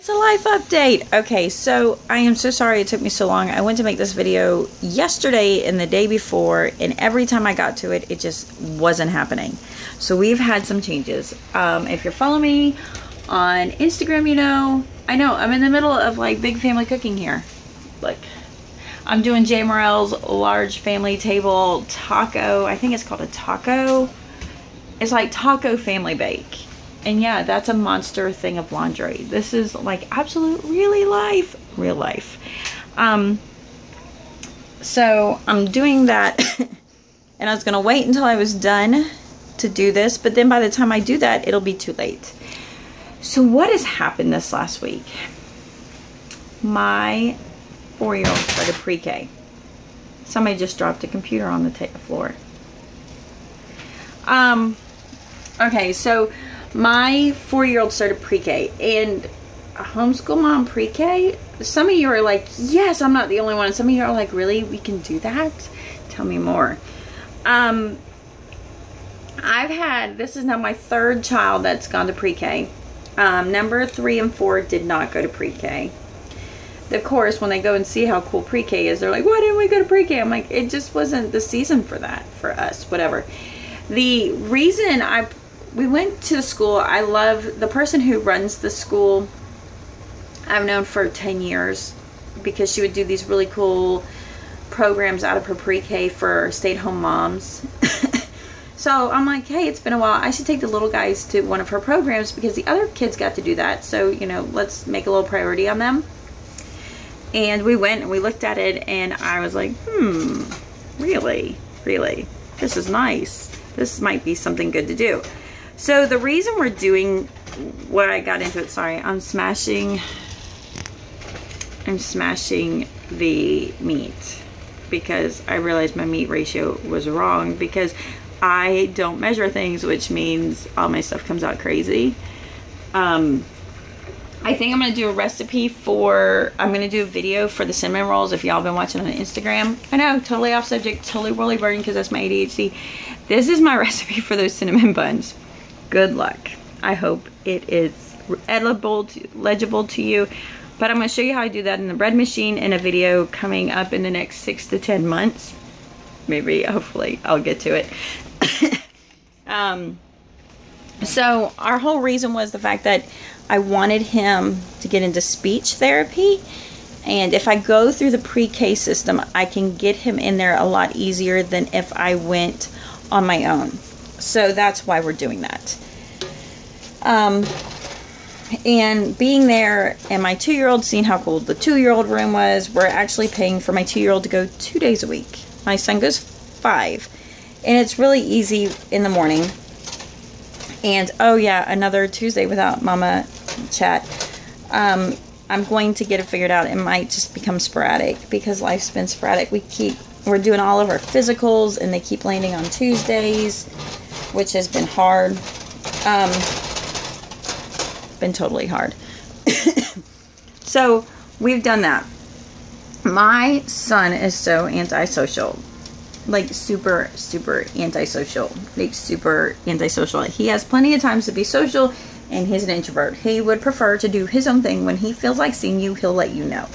It's a life update. Okay, so I am so sorry it took me so long. I went to make this video yesterday and the day before, and every time I got to it, it just wasn't happening. So we've had some changes. If you're following me on Instagram, you know, I know I'm in the middle of like big family cooking here. Look, I'm doing J. Morel's large family table taco. I think it's called a taco. It's like taco family bake. And yeah, that's a monster thing of laundry. This is like absolute real life. So I'm doing that and I was gonna wait until I was done to do this, but then by the time I do that, it'll be too late. So what has happened this last week? My 4-year-old started pre-K. Somebody just dropped a computer on the floor. Okay, so my 4-year-old started pre-K, and a homeschool mom pre-K, some of you are like, yes, I'm not the only one. Some of you are like, really? We can do that? Tell me more. This is now my 3rd child that's gone to pre-K. Number 3 and 4 did not go to pre-K. Of course, when they go and see how cool pre-K is, they're like, why didn't we go to pre-K? I'm like, it just wasn't the season for that, for us, whatever. The reason we went to the school, I love the person who runs the school. I've known for 10 years because she would do these really cool programs out of her pre-K for stay-at-home moms. So I'm like, hey, it's been a while. I should take the little guys to one of her programs because the other kids got to do that. So, you know, let's make a little priority on them. And we went and we looked at it and I was like, really? This is nice. This might be something good to do. So the reason we're doing what I got into it, sorry, I'm smashing the meat because I realized my meat ratio was wrong because I don't measure things, which means all my stuff comes out crazy. I think I'm going to do a recipe I'm going to do a video for the cinnamon rolls if y'all been watching on Instagram. I know, totally off subject, totally whirly burning because that's my ADHD. This is my recipe for those cinnamon buns. Good luck. I hope it is legible to you. But I'm going to show you how I do that in the bread machine in a video coming up in the next 6 to 10 months. Maybe, hopefully, I'll get to it. So our whole reason was the fact that I wanted him to get into speech therapy. And if I go through the pre-K system, I can get him in there a lot easier than if I went on my own. So that's why we're doing that. And being there and my 2-year-old, seeing how cool the 2-year-old room was, we're actually paying for my 2-year-old to go 2 days a week. My son goes 5. And it's really easy in the morning. And oh yeah, another Tuesday without Mama chat. I'm going to get it figured out. It might just become sporadic because life's been sporadic. We're doing all of our physicals and they keep landing on Tuesdays, which has been hard. Been totally hard. So we've done that. My son is so antisocial. Like super antisocial. Like super antisocial. He has plenty of times to be social and he's an introvert. He would prefer to do his own thing. When he feels like seeing you, he'll let you know.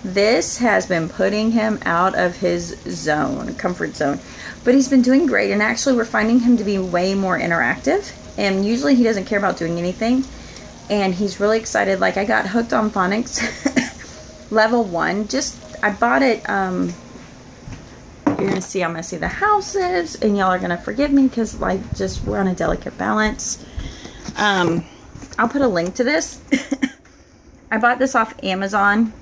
This has been putting him out of his zone, comfort zone. But he's been doing great, and actually we're finding him to be way more interactive. And usually he doesn't care about doing anything. And he's really excited. Like, I got hooked on phonics level 1. I bought it, you're going to see how messy the house is, and y'all are going to forgive me because like we're on a delicate balance. I'll put a link to this. I bought this off Amazon.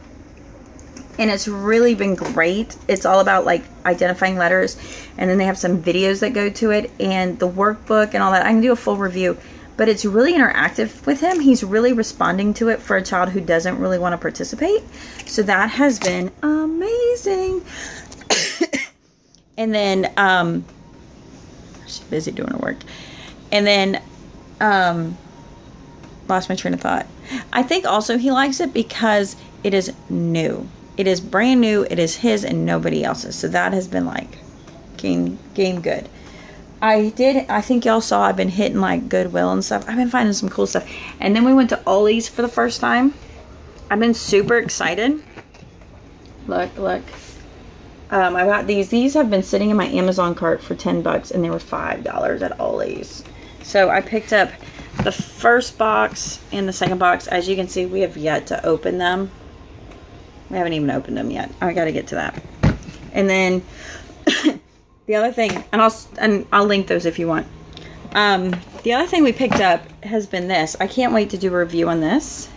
And it's really been great. It's all about like identifying letters. And then they have some videos that go to it. And the workbook and all that. I can do a full review. But it's really interactive with him. He's really responding to it for a child who doesn't really want to participate. So that has been amazing. And then, she's busy doing her work. And then, lost my train of thought. I think also he likes it because it is new. It is brand new. It is his and nobody else's. So that has been like game good. I think y'all saw I've been hitting like Goodwill and stuff. I've been finding some cool stuff. And then we went to Ollie's for the first time. I've been super excited. Look. I got these. These have been sitting in my Amazon cart for 10 bucks and they were $5 at Ollie's. So I picked up the first box and the second box. As you can see, we have yet to open them. We haven't even opened them yet. I got to get to that. And then the other thing, and I'll link those if you want. The other thing we picked up has been this. I can't wait to do a review on this.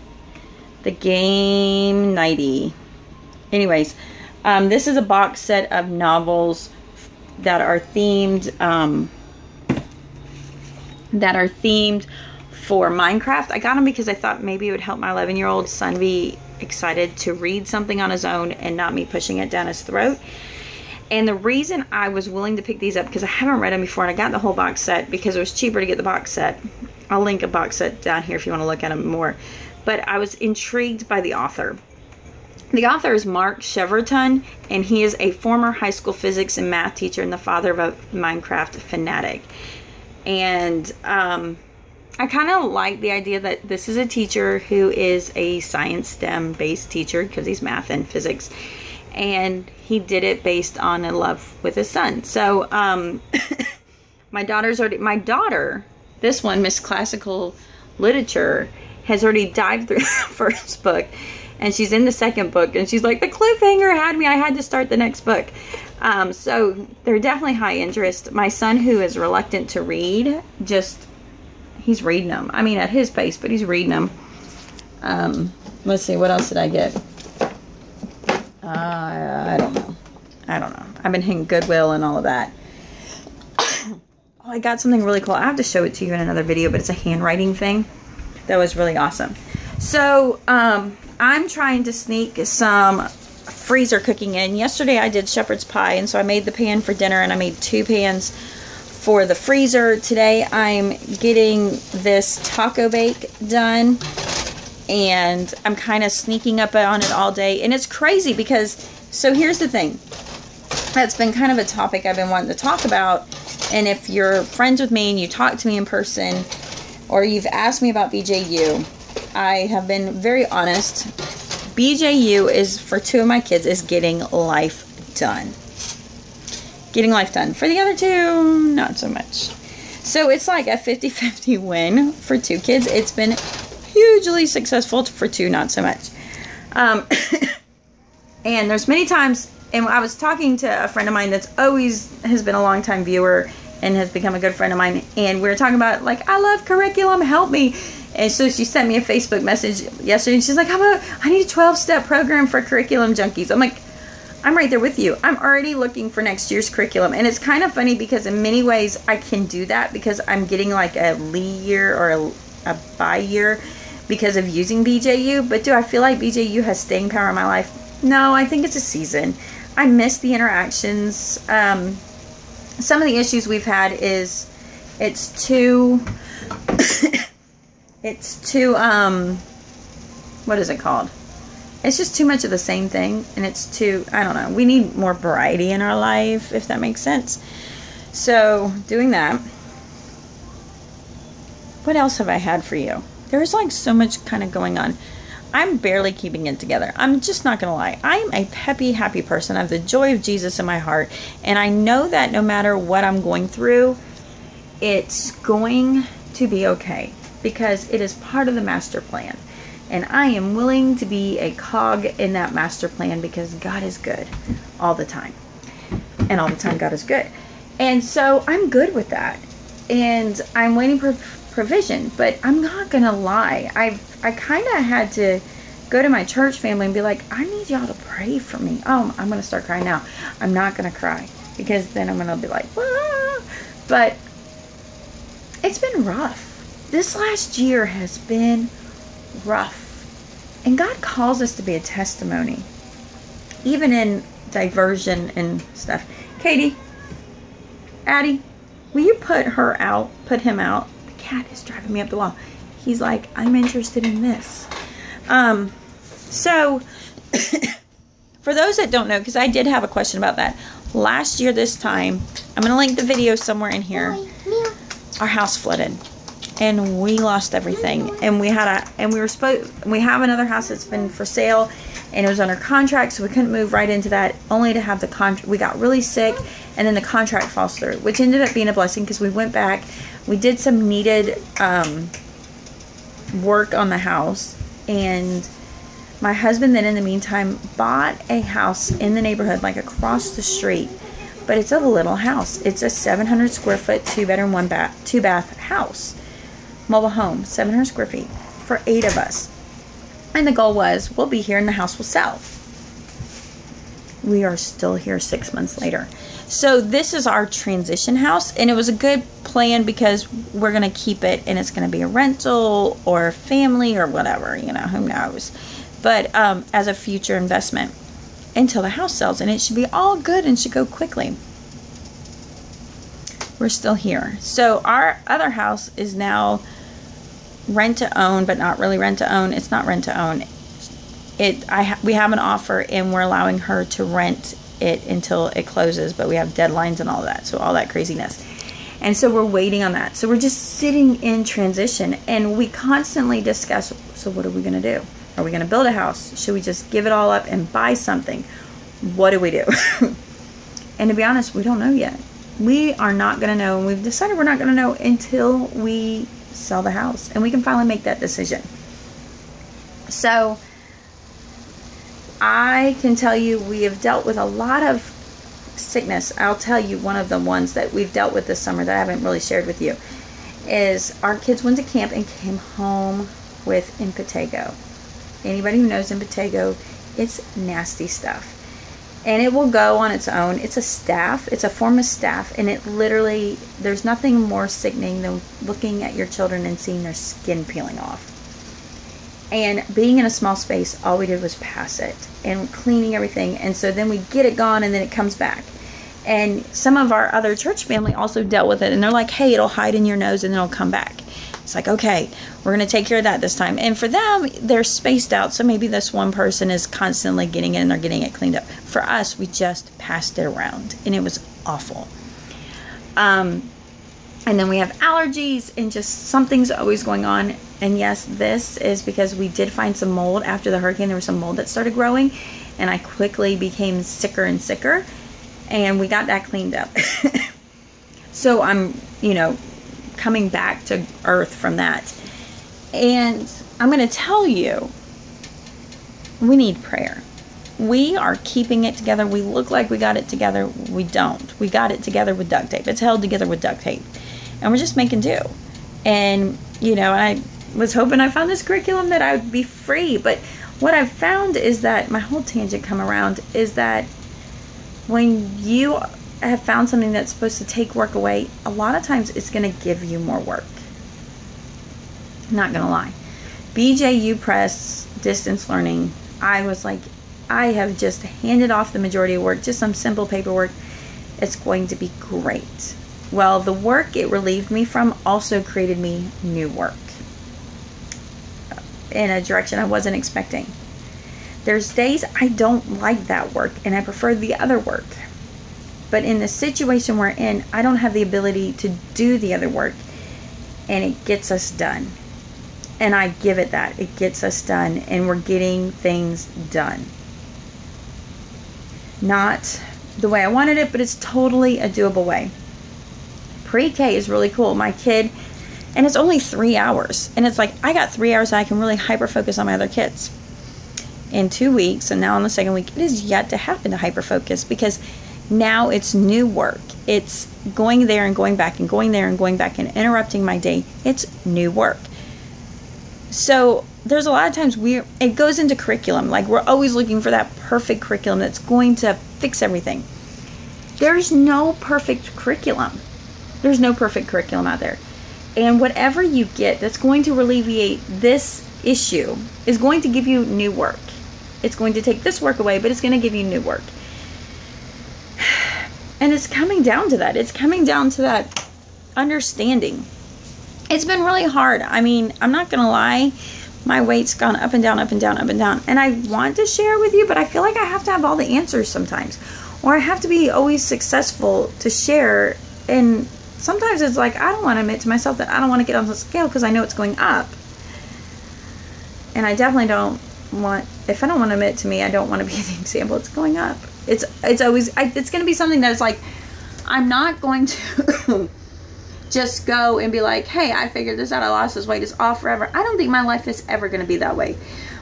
The Game Nighty. Anyways, this is a box set of novels that are themed for Minecraft. I got them because I thought maybe it would help my 11-year-old son be excited to read something on his own and not me pushing it down his throat. And the reason I was willing to pick these up, because I haven't read them before, and I got the whole box set because it was cheaper to get the box set. I'll link a box set down here if you want to look at them more. But I was intrigued by the author. The author is Mark Cheverton, and he is a former high school physics and math teacher and the father of a Minecraft fanatic. And I kind of like the idea that this is a teacher who is a science STEM based teacher, because he's math and physics, and he did it based on a love with his son. So my daughter, this one, Miss Classical Literature, has already dived through the first book, and she's in the second book, and she's like, the cliffhanger had me, I had to start the next book. So they're definitely high interest. My son, who is reluctant to read, he's reading them. I mean, at his pace, but he's reading them. Let's see, what else did I get? I don't know. I've been hitting Goodwill and all of that. Oh, I got something really cool. I have to show it to you in another video, but it's a handwriting thing that was really awesome. So, I'm trying to sneak some freezer cooking in. Yesterday I did shepherd's pie, and so I made the pan for dinner, and I made 2 pans for the freezer. Today I'm getting this taco bake done, and I'm kind of sneaking up on it all day. And it's crazy because, so here's the thing. That's been kind of a topic I've been wanting to talk about. And if you're friends with me and you talk to me in person, or you've asked me about BJU, I have been very honest. BJU is, for 2 of my kids, is getting life done. Getting life done. For the other 2, not so much. So it's like a 50-50 win for 2 kids. It's been hugely successful for 2, not so much. And there's many times, and I was talking to a friend of mine that's has been a longtime viewer and has become a good friend of mine, and we were talking about, like, I love curriculum, help me. And so she sent me a Facebook message yesterday, and she's like, I need a 12-step program for curriculum junkies. I'm like, I'm right there with you. I'm already looking for next year's curriculum. And it's kind of funny because in many ways I can do that because I'm getting like a Lee year or a buy year because of using BJU. But do I feel like BJU has staying power in my life? No, I think it's a season. I miss the interactions. Some of the issues we've had is it's too, what is it called? It's just too much of the same thing, and it's too, I don't know. We need more variety in our life, if that makes sense. So, doing that. What else have I had for you? There's like so much kind of going on. I'm barely keeping it together. I'm just not going to lie. I'm a peppy, happy person. I have the joy of Jesus in my heart, and I know that no matter what I'm going through, it's going to be okay because it is part of the master plan. And I am willing to be a cog in that master plan because God is good all the time. And all the time God is good. And so I'm good with that. And I'm waiting for provision. But I'm not going to lie. I kind of had to go to my church family and be like, I need y'all to pray for me. Oh, I'm going to start crying now. I'm not going to cry. Because then I'm going to be like, wah! But it's been rough. This last year has been rough. And God calls us to be a testimony. Even in diversion and stuff. Katie, Addie, will you put him out? The cat is driving me up the wall. He's like, I'm interested in this. So, for those that don't know, because I did have a question about that. Last year this time, I'm going to link the video somewhere in here, our house flooded. And we lost everything. And we have another house that's been for sale, and it was under contract, so we couldn't move right into that, only to have the contract. We got really sick, and then the contract falls through, which ended up being a blessing, because we went back, we did some needed work on the house, and my husband then in the meantime bought a house in the neighborhood, like across the street, but it's a little house. It's a 700 square foot 2-bedroom 2-bath house, mobile home, 700 square feet for 8 of us. And the goal was, we'll be here and the house will sell. We are still here 6 months later. So this is our transition house, and it was a good plan because we're going to keep it, and it's going to be a rental or family or whatever, you know, who knows. But as a future investment until the house sells, and it should be all good and should go quickly. We're still here. So our other house is now rent to own, but not really rent to own. It's not rent to own. We have an offer, and we're allowing her to rent it until it closes, but we have deadlines and all that, so all that craziness. And so we're waiting on that. So we're just sitting in transition, and we constantly discuss, so what are we going to do? Are we going to build a house? Should we just give it all up and buy something? What do we do? And to be honest, we don't know yet. We are not going to know, and we've decided we're not going to know until we sell the house, and we can finally make that decision. So I can tell you, we have dealt with a lot of sickness. I'll tell you one of the ones that we've dealt with this summer that I haven't really shared with you is our kids went to camp and came home with impetigo. Anybody who knows impetigo, it's nasty stuff. And it will go on its own. It's a staph. It's a form of staph. And it literally, there's nothing more sickening than looking at your children and seeing their skin peeling off. And being in a small space, all we did was pass it and cleaning everything. And so then we get it gone, and then it comes back. And some of our other church family also dealt with it. And they're like, hey, it'll hide in your nose and then it'll come back. It's like, okay, we're going to take care of that this time. And for them, they're spaced out. So maybe this one person is constantly getting it and they're getting it cleaned up. For us, we just passed it around, and it was awful. And then we have allergies, and just something's always going on. And yes, this is because we did find some mold after the hurricane. There was some mold that started growing, and I quickly became sicker and sicker, and we got that cleaned up. So I'm, coming back to earth from that. And I'm going to tell you, we need prayer. We are keeping it together. We look like we got it together. We don't. We got it together with duct tape. It's held together with duct tape. And we're just making do. And, I was hoping I found this curriculum that I would be free. But what I've found is that, my whole tangent come around, is that when you have found something that's supposed to take work away, a lot of times it's going to give you more work. Not going to lie. BJU Press, distance learning, I was like, I have just handed off the majority of work, just some simple paperwork. It's going to be great. Well, the work it relieved me from also created me new work in a direction I wasn't expecting. There's days I don't like that work and I prefer the other work. But in the situation we're in, I don't have the ability to do the other work, and it gets us done. And I give it that. It gets us done, and we're getting things done. Not the way I wanted it, but it's totally a doable way. Pre-K is really cool. My kid, and it's only 3 hours. And it's like, I got 3 hours that I can really hyper-focus on my other kids. In 2 weeks, and now on the second week, it is yet to happen to hyper-focus, because now it's new work. It's going there and going back and going there and going back and interrupting my day. It's new work. So there's a lot of times it goes into curriculum. Like, we're always looking for that perfect curriculum that's going to fix everything. There's no perfect curriculum. There's no perfect curriculum out there. And whatever you get that's going to alleviate this issue is going to give you new work. It's going to take this work away, but it's going to give you new work. And it's coming down to that. It's coming down to that understanding. It's been really hard. I mean, I'm not going to lie. My weight's gone up and down, up and down, up and down. And I want to share with you, but I feel like I have to have all the answers sometimes. or I have to be always successful to share. And sometimes it's like, I don't want to admit to myself that I don't want to get on the scale because I know it's going up. And I definitely don't want, if I don't want to admit to me, I don't want to be the example. It's going up. It's always, it's going to be something that's like, I'm not going to just go and be like, hey, I figured this out. I lost this weight. It's off forever. I don't think my life is ever going to be that way.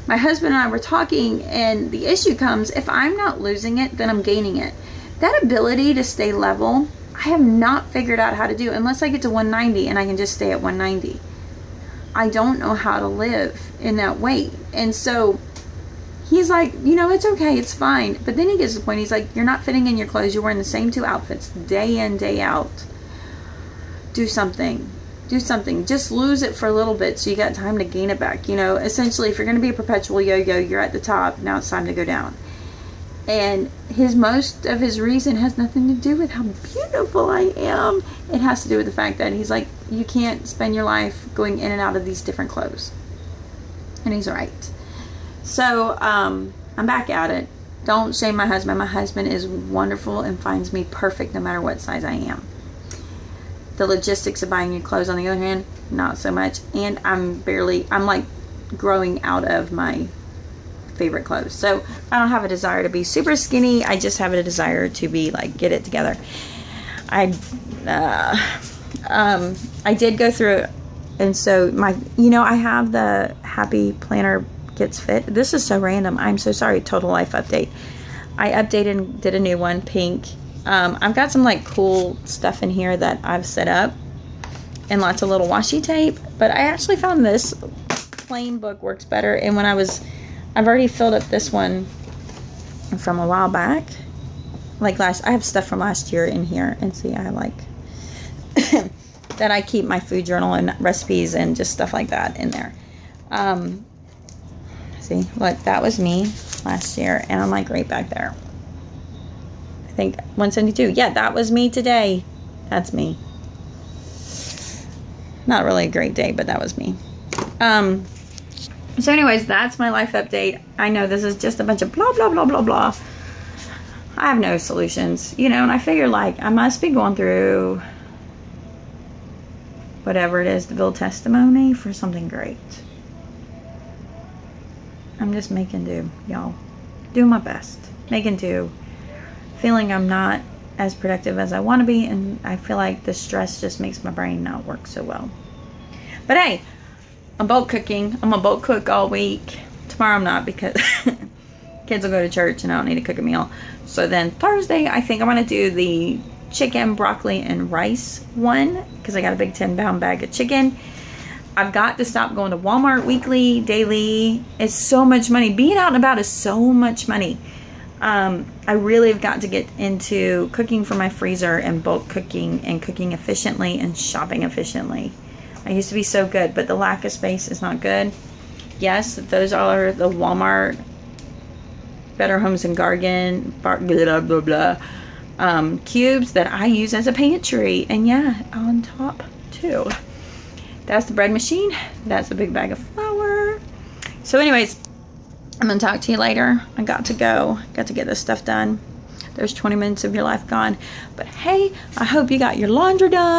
My husband and I were talking, and the issue comes, if I'm not losing it, then I'm gaining it. That ability to stay level, I have not figured out how to do unless I get to 190 and I can just stay at 190. I don't know how to live in that weight. And so he's like, you know, it's okay, it's fine. But then he gets to the point, he's like, you're not fitting in your clothes. You're wearing the same 2 outfits day in, day out. Do something. Do something. Just lose it for a little bit so you got time to gain it back. You know, essentially, if you're going to be a perpetual yo-yo, you're at the top. Now it's time to go down. And most of his reason has nothing to do with how beautiful I am. It has to do with the fact that he's like, you can't spend your life going in and out of these different clothes. And he's right. So, I'm back at it. Don't shame my husband. My husband is wonderful and finds me perfect no matter what size I am. The logistics of buying new clothes, on the other hand, not so much. And I'm like growing out of my favorite clothes. So I don't have a desire to be super skinny. I just have a desire to be like, get it together. I did go through it. And so I have the Happy Planner Gets Fit. This is so random. I'm so sorry. Total Life update. I updated and did a new one, pink. I've got some like cool stuff in here that I've set up and lots of little washi tape, but I actually found this plain book works better. And when I've already filled up this one from a while back, like I have stuff from last year in here, and see, I like that I keep my food journal and recipes and just stuff like that in there. See, look, that was me last year, and I'm like right back there. I think 172. Yeah, that was me today. That's me. Not really a great day, but that was me. So anyways, that's my life update. I know this is just a bunch of blah, blah, blah, blah, blah. I have no solutions, you know, and I figure like I must be going through whatever it is to build testimony for something great. I'm just making do, y'all. Doing my best. Making do. Feeling I'm not as productive as I want to be, and I feel like the stress just makes my brain not work so well. But hey, I'm bulk cooking. I'm gonna bulk cook all week. Tomorrow I'm not, because kids will go to church and I don't need to cook a meal. So then Thursday, I think I'm gonna do the chicken, broccoli, and rice one, because I got a big 10-pound bag of chicken. I've got to stop going to Walmart weekly, daily. It's so much money. Being out and about is so much money. I really have got to get into cooking for my freezer and bulk cooking and cooking efficiently and shopping efficiently. I used to be so good, but the lack of space is not good. Yes, those are the Walmart, Better Homes and Garden, blah, blah, blah, cubes that I use as a pantry. And yeah, on top too. That's the bread machine. That's a big bag of flour. So anyways, I'm going to talk to you later. I got to go. Got to get this stuff done. There's 20 minutes of your life gone. But hey, I hope you got your laundry done.